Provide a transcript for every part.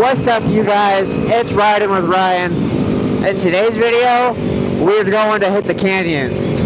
What's up, you guys? It's Riding with Ryan. In today's video, we're going to hit the canyons.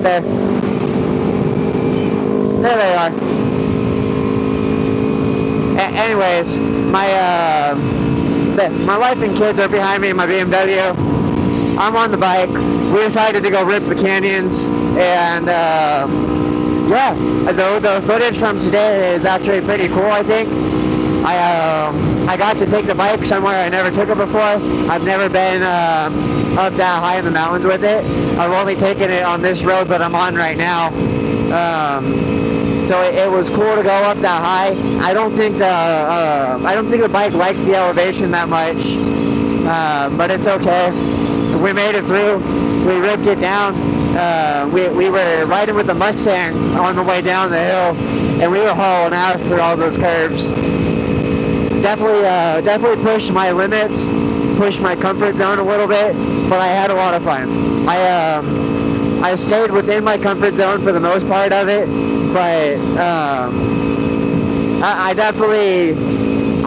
there. There they are. Anyways, my wife and kids are behind me in my BMW. I'm on the bike. We decided to go rip the canyons, and yeah, the footage from today is actually pretty cool, I think. I got to take the bike somewhere I never took it before. I've never been up that high in the mountains with it. I've only taken it on this road that I'm on right now. So it was cool to go up that high. I don't think the bike likes the elevation that much, but it's okay. We made it through. We ripped it down. We were riding with the Mustang on the way down the hill, and we were hauling ass through all those curves. Definitely pushed my limits, pushed my comfort zone a little bit, but I had a lot of fun. I stayed within my comfort zone for the most part of it, but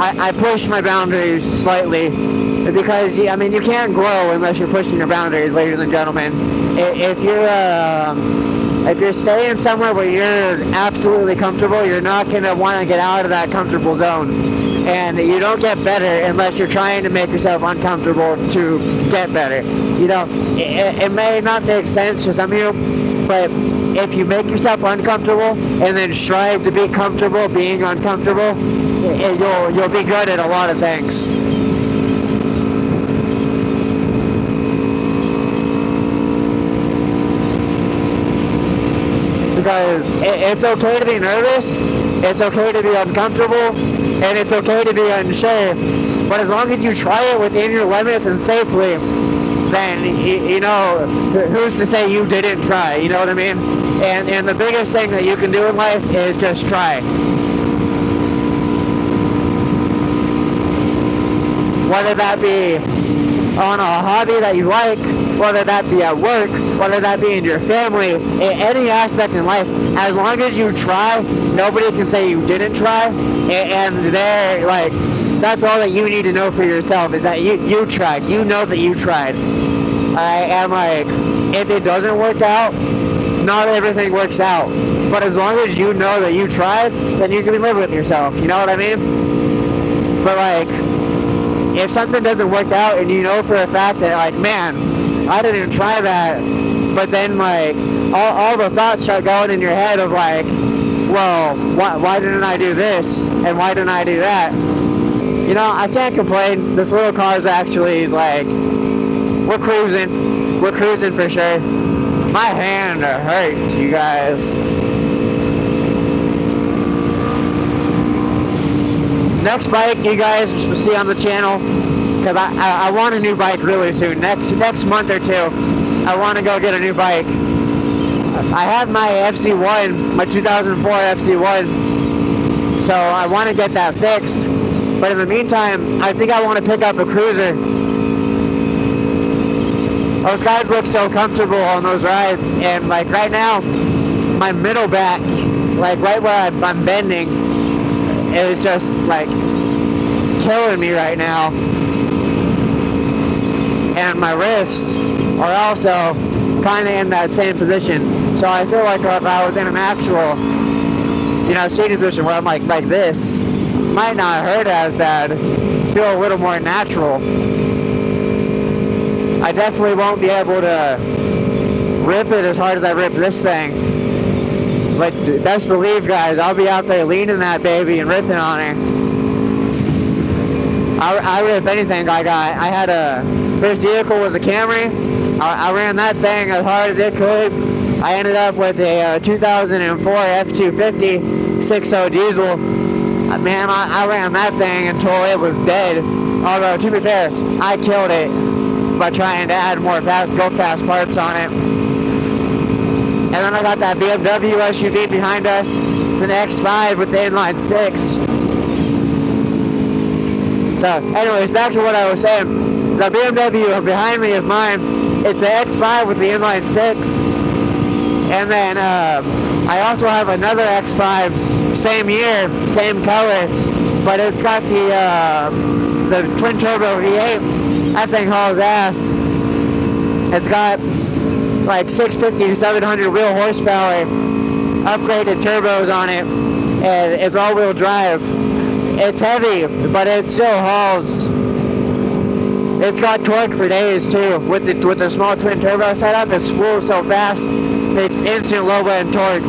I pushed my boundaries slightly, because I mean, you can't grow unless you're pushing your boundaries, ladies and gentlemen. If you're staying somewhere where you're absolutely comfortable, you're not going to want to get out of that comfortable zone. And you don't get better unless you're trying to make yourself uncomfortable to get better. You know, it may not make sense to some of you, but if you make yourself uncomfortable and then strive to be comfortable being uncomfortable, you'll be good at a lot of things. Because it's okay to be nervous, it's okay to be uncomfortable, and it's okay to be unsure. But as long as you try it within your limits and safely, then, you know, who's to say you didn't try, you know what I mean? And the biggest thing that you can do in life is just try. Whether that be on a hobby that you like, whether that be at work, whether that be in your family, in any aspect in life, as long as you try, nobody can say you didn't try, and they're like, that's all that you need to know for yourself, is that you tried. You know that you tried. And like, if it doesn't work out, not everything works out. But as long as you know that you tried, then you can live with yourself, you know what I mean? But like, if something doesn't work out and you know for a fact that, like, man, I didn't try that, but then like all the thoughts start going in your head of like, well, why didn't I do this and why didn't I do that? You know, I can't complain. This little car's actually like, we're cruising for sure. My hand hurts, you guys. Next bike you guys will see on the channel, because I want a new bike really soon. Next month or two, I want to go get a new bike. I have my FC1, my 2004 FC1, so I want to get that fixed. But in the meantime, I think I want to pick up a cruiser. Those guys look so comfortable on those rides, and like right now, my middle back, like right where I'm bending, is just like killing me right now, and my wrists are also kind of in that same position. So I feel like if I was in an actual, you know, seating position where I'm like this, might not hurt as bad, feel a little more natural. I definitely won't be able to rip it as hard as I rip this thing. But best believe, guys, I'll be out there leaning that baby and ripping on her. I rip anything I got. I had first vehicle was a Camry. I ran that thing as hard as it could. I ended up with a 2004 F250 6.0 diesel. Man, I ran that thing until it was dead. Although, to be fair, I killed it by trying to add more go-fast parts on it. And then I got that BMW SUV behind us. It's an X5 with the inline 6. So, anyways, back to what I was saying. The BMW behind me is mine. It's an X5 with the inline 6. And then I also have another X5, same year, same color, but it's got the twin turbo V8. That thing hauls ass. It's got like 650 to 700 wheel horsepower, upgraded turbos on it, and it's all-wheel drive. It's heavy, but it still hauls. It's got torque for days too. With the small twin turbo setup, it spools so fast, it's instant low end torque.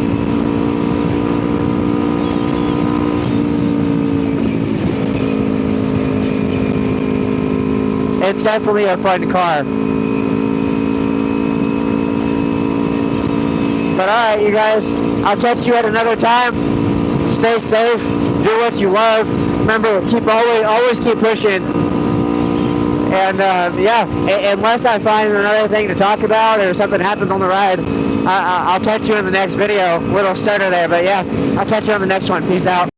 It's definitely a fun car. But alright, you guys, I'll catch you at another time. Stay safe, do what you love. Remember, always keep pushing. And yeah, unless I find another thing to talk about or something happens on the ride, I'll catch you in the next video. Little starter there, but yeah, I'll catch you on the next one. Peace out.